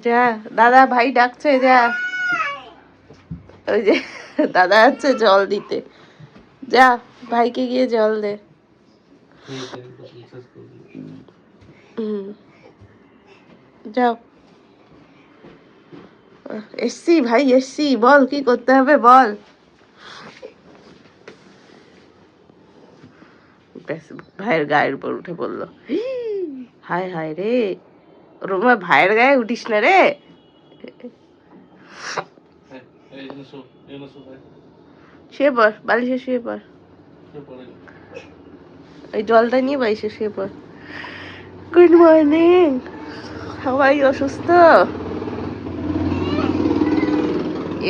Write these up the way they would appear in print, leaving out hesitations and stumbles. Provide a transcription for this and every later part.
যা, দাদা ভাই ডাকছে, যা। ওই যে দাদা যাচ্ছে জল দিতে, যা ভাইকে গিয়ে জল দে। যাও। এসছি ভাই, এসছি, বল কি করতে হবে বল। ভাইয়ের গায়ের উপর উঠে বললো, হায় হায় রে, রোমা ভাইয়ের গায়ে উঠিস না রে। শুয়ে পড়, বালিশে শুয়ে পড়, ওই জলটা নিয়ে বালিশে শুয়ে পড়। গুড মর্নিং, সবাই অসুস্থ।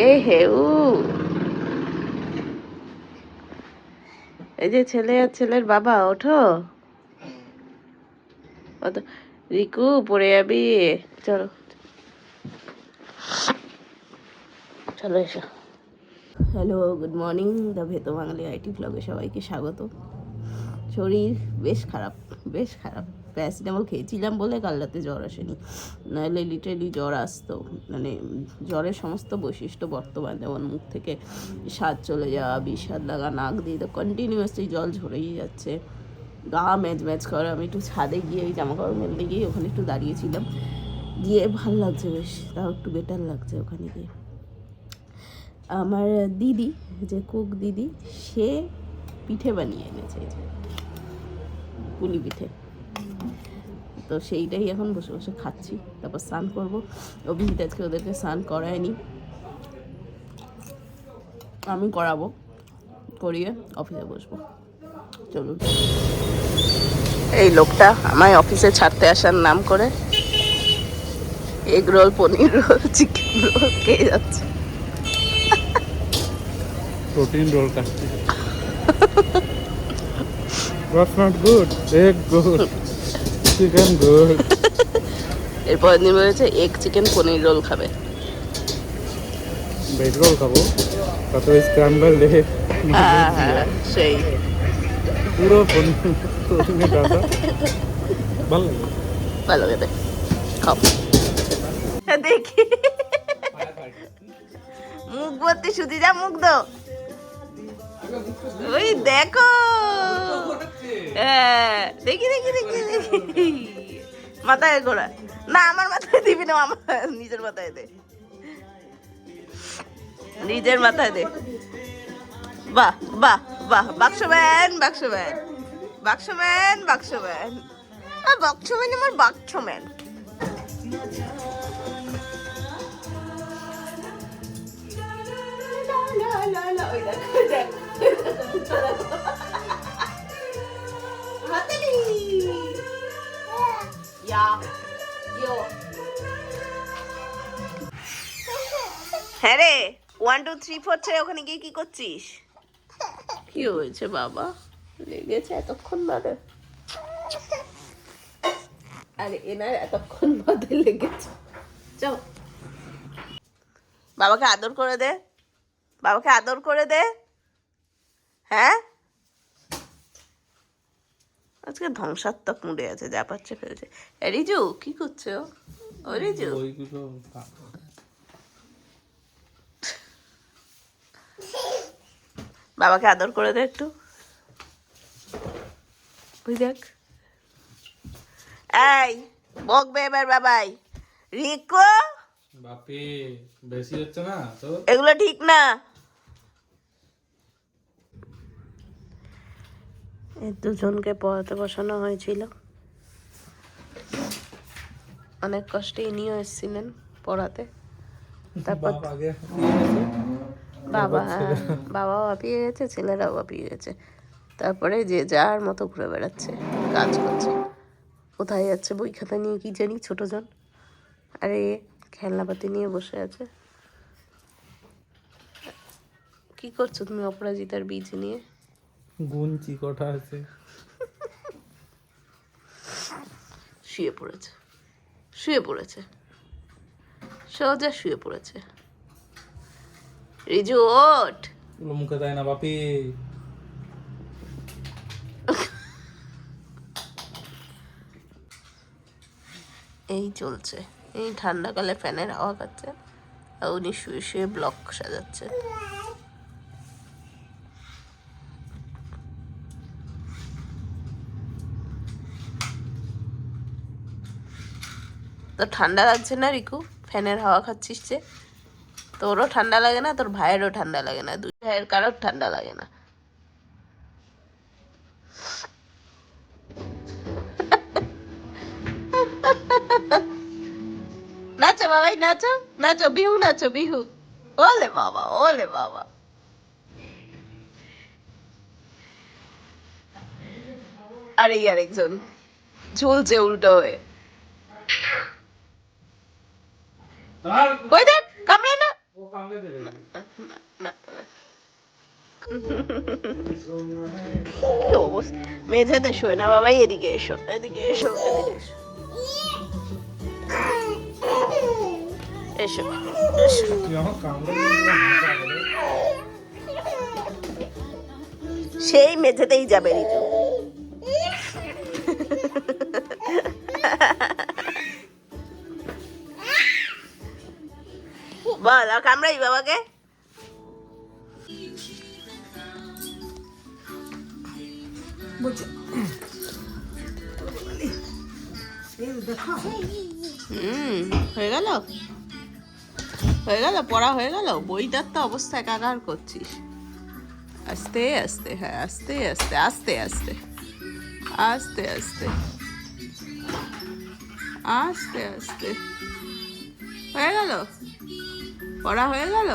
এ হেউ, এই যে ছেলে আর ছেলের বাবা, ওঠো। রিকু পড়ে যাবি, চলো চলো এসো। Hello, good morning, the Bheto Bangali IT ব্লগে সবাইকে স্বাগত। শরীর বেশ খারাপ, বেশ খারাপ। প্যারাসিটামল খেয়েছিলাম বলে কাল রাতে জ্বর আসেনি, নাহলে লিটারেলি জ্বর আসতো। মানে জ্বরের সমস্ত বৈশিষ্ট্য বর্তমান, যেমন মুখ থেকে স্বাদ চলে যাওয়া, বিষাদ লাগা, নাক দিয়ে তো কন্টিনিউয়াসলি জল ঝরেই যাচ্ছে, গা ম্যাচ ম্যাচ করে। আমি একটু ছাদে গিয়ে ওই জামা কাপড় মেলতে গিয়ে ওখানে একটু দাঁড়িয়েছিলাম, গিয়ে ভাল লাগছে বেশ, তাও একটু বেটার লাগছে ওখানে গিয়ে। আমার দিদি, যে কুক দিদি, সে পিঠে বানিয়ে এনেছে, পুলি পিঠে। তো সেইটাই এখন বসে বসে খাচ্ছি, তারপর স্নান করবো। অভিজিৎ আজকে ওদেরকে স্নান করায়নি, আমি করাবো, করিয়ে অফিসে বসবো। চলুন। এই লোকটা আমায় অফিসে ছাড়তে আসার নাম করে এগ রোল, পনির রোল, চিকেন রোল খেয়ে যাচ্ছে। প্রোটিন রোল খাচ্ছি। What's not good? Egg good. Chicken good. এরপর দিন বলেছে এগ চিকেন পনির রোল খাবে। ভেজ রোল খাবো, কত স্ক্র্যাম্বল এগ, হ্যাঁ সেই পুরো প্রোটিনে দাদা ভালো লাগে, ভালো খেতে, খাও। দেখি মুখ ভর্তি সুদি, যা মুখ দো। ওই দেখো, হ্যাঁ দেখি দেখি দেখি দেখি, মাথায় ঘোরা না, আমার মাথায় দিবি না, আমার নিজের মাথায় দে, নিজের মাথায় দে। বাহ বাহ বাহ, বাক্সম্যান বাক্সম্যান বাক্সম্যান বাক্সম্যান, আর বাক্সম্যান আমার বাক্সম্যান। হ্যাঁ রে, 1 2 3 4 ছে, ওখানে গিয়ে কি করছিস? কি হয়েছে বাবা, লেগেছে এতক্ষণ বাদে? আরে এনার এতক্ষণ বাদে লেগেছে। চল বাবাকে আদর করে দে, বাবাকে আদর করে দে। হ্যাঁ, আজকে ধ্বংসাত্মক মুডে আছে, যা পাচ্ছে ফেলছে। রিজু কি করছো? ও রিজু, বাবাকে আদর করে দে একটু। ওই দেখ, এই বকবে এবার বাবাই। রিকো, বাপি বেশি হচ্ছে না তো, এগুলো ঠিক না। এই দুজনকে পড়াতে বসানো হয়েছিল, অনেক কষ্টে ইনিও এসেছিলেন পড়াতে। তারপর বাবা, হ্যাঁ বাবাও হাঁপিয়ে গেছে, ছেলেরাও হাঁপিয়ে গেছে। তারপরে যে যার মতো ঘুরে বেড়াচ্ছে, কাজ করছে। কোথায় যাচ্ছে বই খাতা নিয়ে কি জানি, ছোটজন। আরে খেলনাপাতি নিয়ে বসে আছে। কি করছো তুমি অপরাজিতার বীজ নিয়ে? গুনছি কটা আছে। শুয়ে পড়েছে, শুয়ে পড়েছে, সোজা শুয়ে পড়েছে। রিজু ওঠ, মুখে দেয় না বাপি। এই চলছে, এই ঠান্ডাকালে ফ্যানের হাওয়া খাচ্ছে আর উনি শুয়ে শুয়ে ব্লগ সাজাচ্ছে। তো ঠান্ডা লাগছে না রিকু? ফ্যানের হাওয়া খাচ্ছিস যে? তোরও ঠান্ডা লাগে না, তোর ভাইয়েরও ঠান্ডা লাগে না, দুই ভাইয়ের কারোর ঠান্ডা লাগে না। নাচো বাবাই, নাচো নাচো, বিহু নাচো, বিহু। ওলে বাবা, ওলে বাবা। আর এই আরেকজন ঝুলছে উল্টো হয়ে। ওই দেখ, কামড়ে না। কি অবস্থা, মেঝেতে শোয় না বাবাই, এদিকে এসো, এদিকে এসো, এদিকে এসো, এসো, এসো। সেই মেঝেতেই যাবে রিতু। বল, আর কামড়াই বাবাকে। হয়ে গেল, হয়ে গেল, পড়া হয়ে গেল। বইটার তো অবস্থা একাকার করছিস। আস্তে আস্তে, হ্যাঁ আস্তে আস্তে, আস্তে আস্তে, আস্তে আস্তে, আস্তে আস্তে। হয়ে গেল, পড়া হয়ে গেল।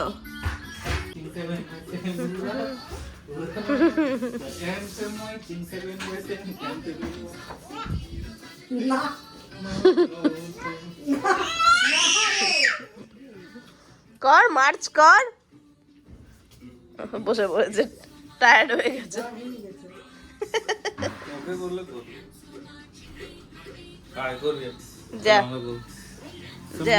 কর, মার্চ কর। বসে পড়েছে, টায়ার্ড হয়ে গেছে। যা যা।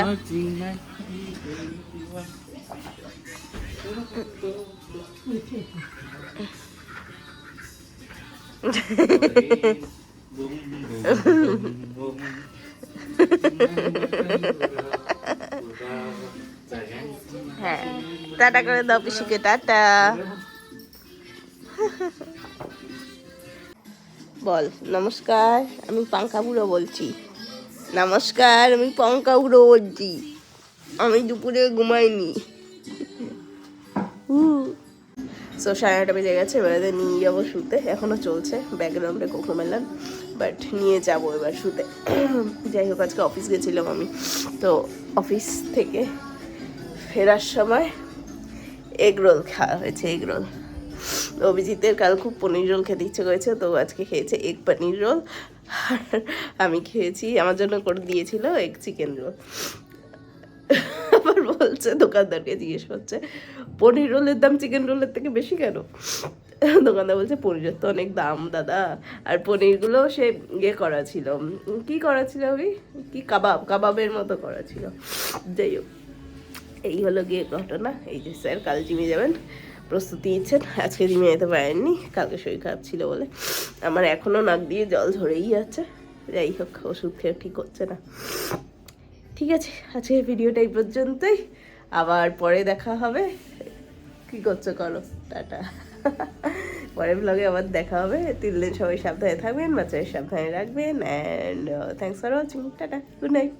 হ্যাঁ, টাটা করে দাও পিসিকে, টাটা। বল, নমস্কার, আমি পাঙ্কা বুড়ো বলছি। নমস্কার, আমি পাঙ্কা বুড়ো বলছি। আমি দুপুরে ঘুমাইনি। সো 9:30 বেজে গেছে, এবারে নিয়ে যাবো শুতে। এখনো চলছে ব্যাকগ্রাউন্ডে কোকোমেলন, বাট নিয়ে যাবো এবার শুতে। যাই হোক, আজকে অফিস গেছিলাম আমি, তো অফিস থেকে ফেরার সময় এগ রোল খাওয়া হয়েছে, এগ রোল। অভিজিতের কাল খুব পনির রোল খেতে ইচ্ছে করেছে, তো আজকে খেয়েছে এগ পনির রোল। আর আমি খেয়েছি, আমার জন্য করে দিয়েছিল এগ চিকেন রোল। আবার বলছে, দোকানদারকে জিজ্ঞেস করছে, পনির রোলের দাম চিকেন রোলের থেকে বেশি কেন? দোকানদার বলছে, পনিরের তো অনেক দাম দাদা, আর পনিরগুলো সে ইয়ে করা ছিল, কি করা ছিল ওই কি কাবাবের মতো করা ছিল। যাই হোক, এই হলো গিয়ে ঘটনা। এই যে স্যার কাল জিমে যাবেন, প্রস্তুতি নিচ্ছেন। আজকে জিমে যেতে পারেননি, কালকে শরীর খারাপ ছিল বলে। আমার এখনও নাক দিয়ে জল ঝরেই যাচ্ছে। যাই হোক, ওষুধ খেয়ে ঠিক হচ্ছে না। ঠিক আছে, আজকে ভিডিওটা এই পর্যন্তই, আবার পরে দেখা হবে। কি করছো করো, টাটা। পরের ব্লগে আবার দেখা হবে। 3 দিন সবাই সাবধানে থাকবেন, বাচ্চাদের সাবধানে রাখবেন, and thanks for watching, tata, good night.